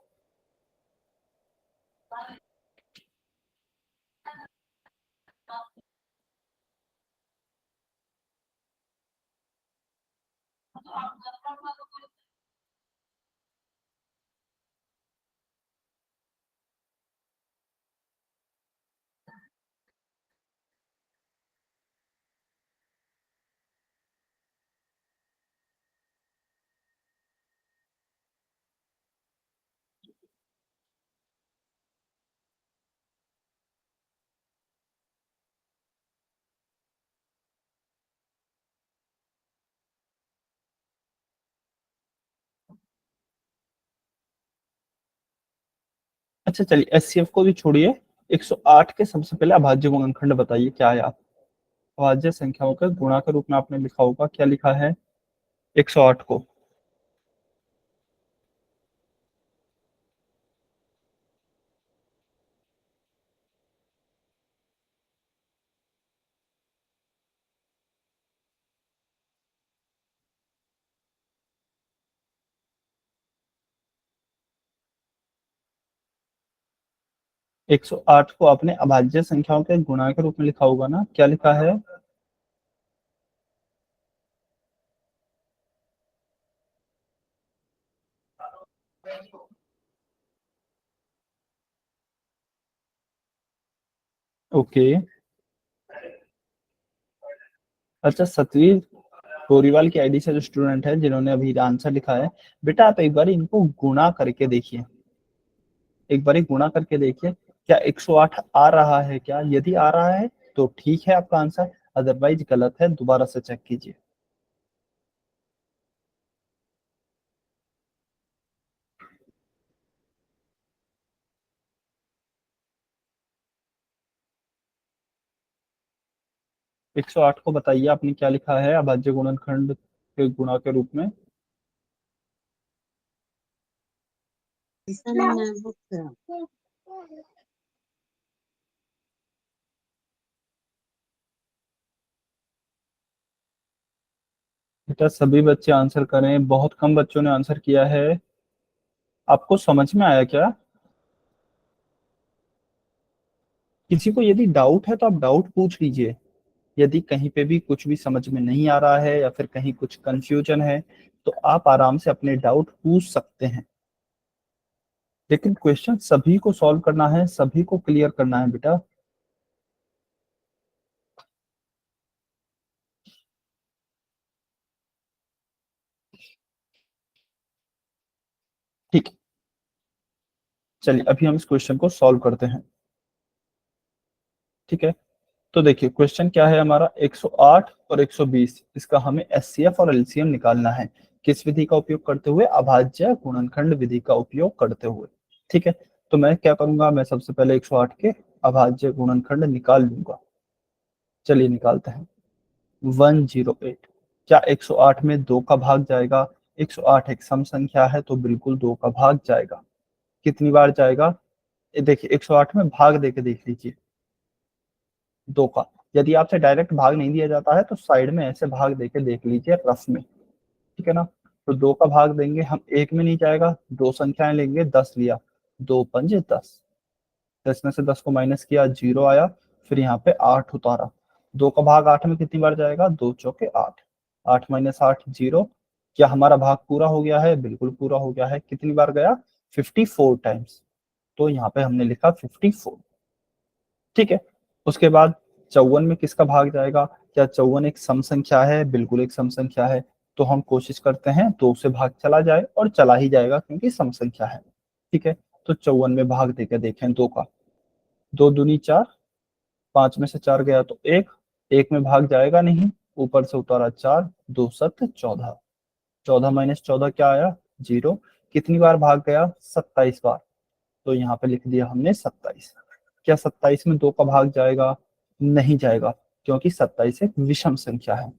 अच्छा चलिए, एचसीएफ को भी छोड़िए, 108 के सबसे पहले अभाज्य गुणनखंड बताइए क्या है। आप अभाज्य संख्याओं के गुणा के रूप में आपने लिखा होगा, क्या लिखा है 108 को? 108 को आपने अभाज्य संख्याओं के गुणा के रूप में लिखा होगा ना, क्या लिखा है? ओके। अच्छा, सतवीर गोरीवाल की आईडी से जो स्टूडेंट है जिन्होंने अभी आंसर लिखा है, बेटा आप एक बार इनको गुणा करके देखिए, एक बार गुणा करके देखिए क्या 108 आ रहा है क्या। यदि आ रहा है तो ठीक है आपका आंसर, अदरवाइज गलत है, दोबारा से चेक कीजिए। एक सौ आठ को बताइए आपने क्या लिखा है अभाज्य गुणनखंड के गुणा के रूप में। बेटा सभी बच्चे आंसर करें, बहुत कम बच्चों ने आंसर किया है। आपको समझ में आया क्या? किसी को यदि डाउट है तो आप डाउट पूछ लीजिए। यदि कहीं पे भी कुछ भी समझ में नहीं आ रहा है या फिर कहीं कुछ कंफ्यूजन है तो आप आराम से अपने डाउट पूछ सकते हैं, लेकिन क्वेश्चन सभी को सॉल्व करना है, सभी को क्लियर करना है बेटा। ठीक है। चलिए अभी हम इस क्वेश्चन को सॉल्व करते हैं। ठीक है, तो देखिए क्वेश्चन क्या है हमारा, 108 और 120, इसका हमें एचसीएफ और एलसीएम निकालना है। किस विधि का उपयोग करते हुए? अभाज्य गुणनखंड विधि का उपयोग करते हुए। ठीक है, तो मैं क्या करूंगा, मैं सबसे पहले 108 के अभाज्य गुणनखंड निकाल लूंगा। चलिए निकालते हैं। 108, क्या 108 में 2 का भाग जाएगा? 108 एक सम संख्या है तो बिल्कुल 2 का भाग जाएगा। कितनी बार जाएगा? देखिए 108 में भाग देके देख लीजिए 2 का। यदि आपसे डायरेक्ट भाग नहीं दिया जाता है तो साइड में ऐसे भाग देके देख लीजिए रफ में। ठीक है ना, तो 2 का भाग देंगे हम, एक में नहीं जाएगा, 2 संख्याएं लेंगे, 10 लिया, 2 पंजे 10, 10 में से 10 को माइनस किया, 0 आया, फिर यहाँ पे 8 उतारा। 2 का भाग 8 में कितनी बार जाएगा? 2 चौके 8, 8 माइनस 8 0। क्या हमारा भाग पूरा हो गया है? बिल्कुल पूरा हो गया है। कितनी बार गया? 54 टाइम्स, तो यहाँ पे हमने लिखा 54। ठीक है, उसके बाद 54 में किसका भाग जाएगा? क्या 54 एक सम संख्या है? बिल्कुल एक सम संख्या है, तो हम कोशिश करते हैं 2 से भाग चला जाए, और चला ही जाएगा क्योंकि सम संख्या है। ठीक है, तो 54 में भाग देकर देखें 2 का, 2 दूनी 4, 5 में से 4 गया तो 1, 1 में भाग जाएगा नहीं, ऊपर से उतारा 4, 2 7 14, 14 माइनस 14 क्या आया? 0। कितनी बार भाग गया? 27 बार, तो यहाँ पे लिख दिया हमने 27। क्या 27 में 2 का भाग जाएगा? नहीं जाएगा, क्योंकि 27 एक विषम संख्या है।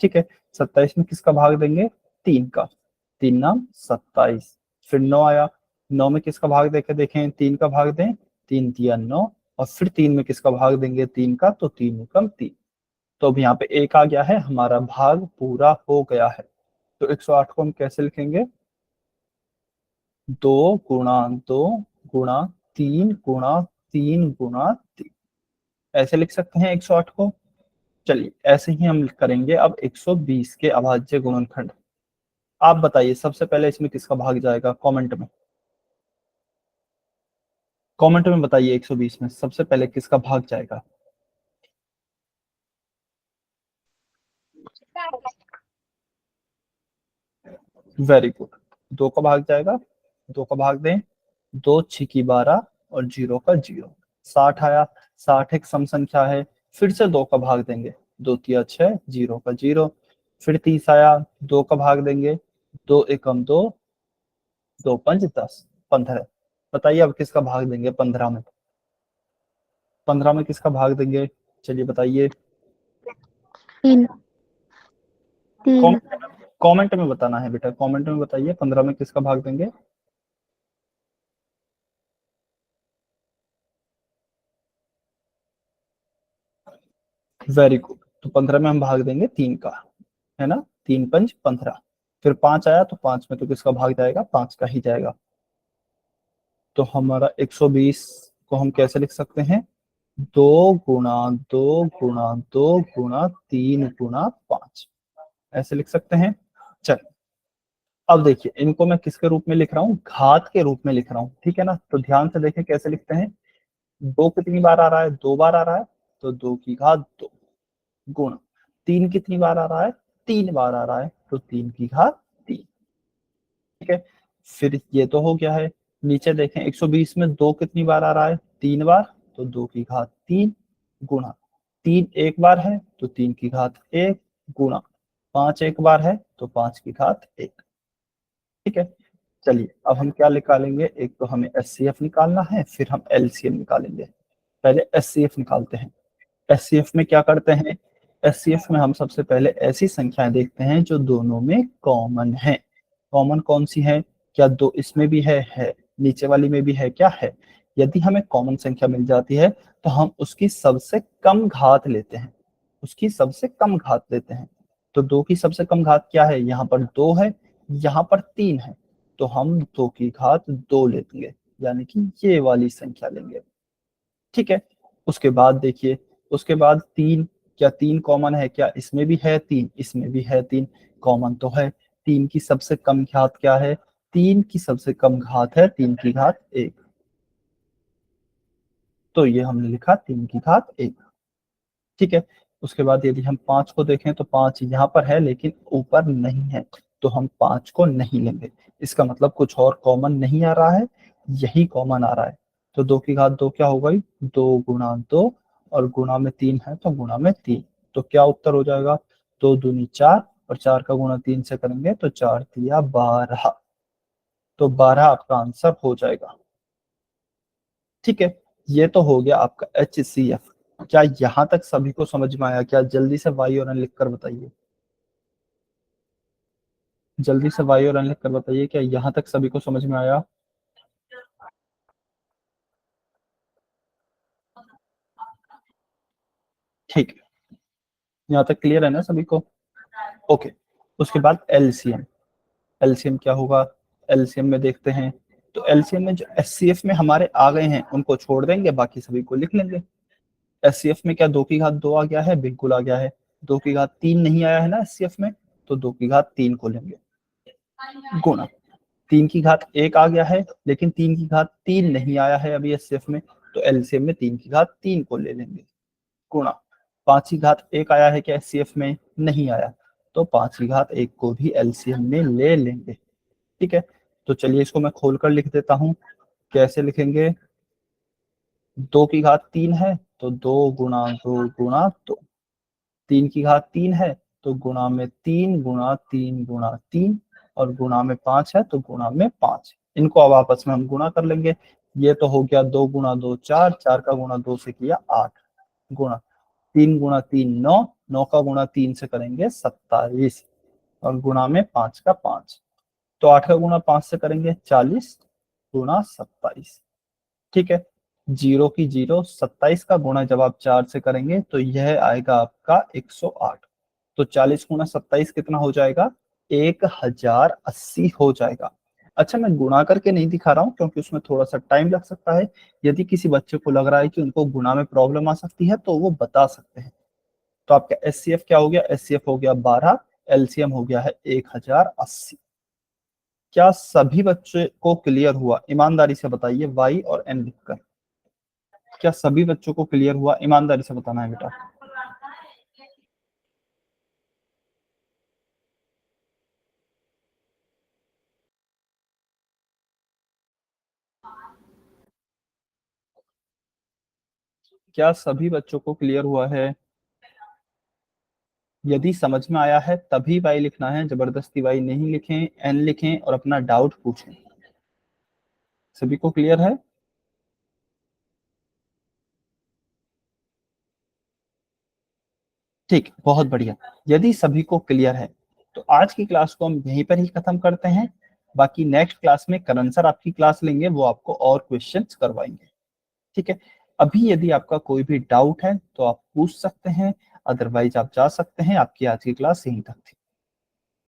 ठीक है, 27 में किसका भाग देंगे? 3 का, 3 नाम 27। फिर 9 आया, 9 में किसका भाग देके देखें? 3 का भाग दें, 3 दिया 9, और फिर 3 में किसका भाग देंगे? 3 का, तो 3 एकम 3। तो अब यहाँ पे 1 आ गया है, हमारा भाग पूरा हो गया है। तो 108 को हम कैसे लिखेंगे? 2 गुणा 2 गुणा 3 गुणा 3 गुणा 3, ऐसे लिख सकते हैं 108 को। चलिए ऐसे ही हम करेंगे अब 120 के अभाज्य गुणनखंड। आप बताइए सबसे पहले इसमें किसका भाग जाएगा? कमेंट में, कमेंट में बताइए 120 में सबसे पहले किसका भाग जाएगा? वेरी गुड, 2 का भाग जाएगा, 2 का भाग दें, 2 छिकी 12 और 0 का 0, 60 आया। 60 एक सम संख्या है, फिर से 2 का भाग देंगे, 2 तिया 6, 0 का 0, फिर 30 आया, 2 का भाग देंगे, 2 एकम 2, 2 पंच 10, 15। बताइए अब किसका भाग देंगे? 15 में, 15 में किसका भाग देंगे? चलिए बताइए। 3 3 कमेंट में बताना है बेटा, कमेंट में बताइए 15 में किसका भाग देंगे? वेरी गुड, तो 15 में हम भाग देंगे 3 का, है ना, 3 पंच 15। फिर 5 आया, तो 5 में तो किसका भाग जाएगा? 5 का ही जाएगा। तो हमारा 120 को हम कैसे लिख सकते हैं? 2 गुणा 2 गुणा 2 गुणा 3 गुणा 5, ऐसे लिख सकते हैं। चल अब देखिए इनको मैं किसके रूप में लिख रहा हूँ? घात के रूप में लिख रहा हूँ। ठीक है ना, तो ध्यान से देखें कैसे लिखते हैं। 2 कितनी बार आ रहा है? 2 बार आ रहा है, तो 2 की घात 2 गुणा 3 कितनी बार आ रहा है? 3 बार आ रहा है, तो 3 की घात 3। ठीक है, फिर ये तो हो गया है। नीचे देखें 120 में 2 कितनी बार आ रहा है? 3 बार, तो 2 की घात 3 गुणा 3 एक बार है, तो 3 की घात 1 गुणा 5 एक बार है, तो 5 की घात 1। ठीक है, चलिए अब हम क्या निकालेंगे? एक तो हमें एचसीएफ निकालना है, फिर हम एलसीएम निकालेंगे। पहले एचसीएफ निकालते हैं। एचसीएफ में क्या करते हैं? एचसीएफ में हम सबसे पहले ऐसी संख्याएं देखते हैं जो दोनों में कॉमन है। कॉमन कौन सी है? क्या 2 इसमें भी है, नीचे वाली में भी है, क्या है? यदि हमें कॉमन संख्या मिल जाती है तो हम उसकी सबसे कम घात लेते हैं, उसकी सबसे कम घात लेते हैं। तो 2 की सबसे कम घात क्या है? यहाँ पर 2 है, यहाँ पर 3 है, तो हम 2 की घात 2 लेंगे, यानी कि ये वाली संख्या लेंगे। ठीक है, उसके बाद देखिए, उसके बाद 3, क्या 3 कॉमन है? क्या इसमें भी है 3? इसमें भी है 3, कॉमन तो है। 3 की सबसे कम घात क्या है? 3 की सबसे कम घात है 3 की घात 1, तो ये हमने लिखा 3 की घात 1। ठीक है, उसके बाद यदि हम 5 को देखें तो 5 यहाँ पर है लेकिन ऊपर नहीं है, तो हम 5 को नहीं लेंगे। इसका मतलब कुछ और कॉमन नहीं आ रहा है, यही कॉमन आ रहा है। तो 2 की घात 2 क्या हो गई, 2 गुणा 2 और गुणा में 3 है तो गुणा में 3। तो क्या उत्तर हो जाएगा, 2 दूनी 4 और 4 का गुणा 3 से करेंगे तो 4 तिया 12। तो 12 आपका आंसर हो जाएगा। ठीक है, ये तो हो गया आपका HCF। क्या यहां तक सभी को समझ में आया? क्या जल्दी से वाई और एन लिख कर बताइए, जल्दी से वाई और एन लिख कर बताइए, क्या यहां तक सभी को समझ में आया? ठीक है, यहाँ तक क्लियर है ना सभी को? ओके, उसके बाद एलसीएम। एलसीएम क्या होगा, एलसीएम में देखते हैं। तो एलसीएम में जो एचसीएफ में हमारे आ गए हैं उनको छोड़ देंगे, बाकी सभी को लिख लेंगे। एचसीएफ में क्या 2 की घात 2 आ गया है, बिल्कुल आ गया है। 2 की घात 3 नहीं आया है ना एचसीएफ में, तो 2 की घात 3 को लेंगे गुणा। 3 की घात 1 आ गया है, लेकिन 3 की घात 3 नहीं आया है अभी एचसीएफ में, तो एलसीएम में 3 की घात 3 को ले लेंगे गुणा। 5 की घात 1 आया है क्या एचसीएफ में, नहीं आया, तो 5 की घात 1 को भी एलसीएम में ले लेंगे। ठीक है, तो चलिए इसको मैं खोलकर लिख देता हूं। कैसे लिखेंगे, 2 की घात 3 है तो 2 गुणा 2 गुणा 2। 3 की घात 3 है तो गुणा में 3 गुणा 3 गुणा 3, और गुणा में 5 है तो गुणा में 5। इनको अब आपस में हम गुणा कर लेंगे। ये तो हो गया 2 गुणा 2 4, 4 का गुणा 2 से किया 8 गुणा 3 गुणा 3 9, 9 का गुणा 3 से करेंगे 27, और गुणा में 5 का 5। तो 8 का गुणा 5 से करेंगे 40 गुणा 27। ठीक है, 0 की 0, 27 का गुणा जब आप 4 से करेंगे तो यह आएगा आपका 108। तो 40 गुणा 27 कितना हो जाएगा, 1080 हो जाएगा। अच्छा, मैं गुणा करके नहीं दिखा रहा हूँ क्योंकि उसमें थोड़ा सा टाइम लग सकता है। यदि किसी बच्चे को लग रहा है कि उनको गुणा में प्रॉब्लम आ सकती है तो वो बता सकते हैं। तो आपका एचसीएफ क्या हो गया, एचसीएफ हो गया 12, एलसीएम हो गया है 1080। क्या सभी बच्चे को क्लियर हुआ? ईमानदारी से बताइए, वाई और एन लिखकर। क्या सभी बच्चों को क्लियर हुआ? ईमानदारी से बताना है बेटा। क्या सभी बच्चों को क्लियर हुआ है? यदि समझ में आया है तभी वाई लिखना है, जबरदस्ती वाई नहीं लिखें, एन लिखें और अपना डाउट पूछें। सभी को क्लियर है? ठीक, बहुत बढ़िया। यदि सभी को क्लियर है तो आज की क्लास को हम यहीं पर ही खत्म करते हैं। बाकी नेक्स्ट क्लास में करण सर आपकी क्लास लेंगे, वो आपको और क्वेश्चंस करवाएंगे। ठीक है, अभी यदि आपका कोई भी डाउट है तो आप पूछ सकते हैं, अदरवाइज आप जा सकते हैं। आपकी आज की क्लास यहीं तक थी।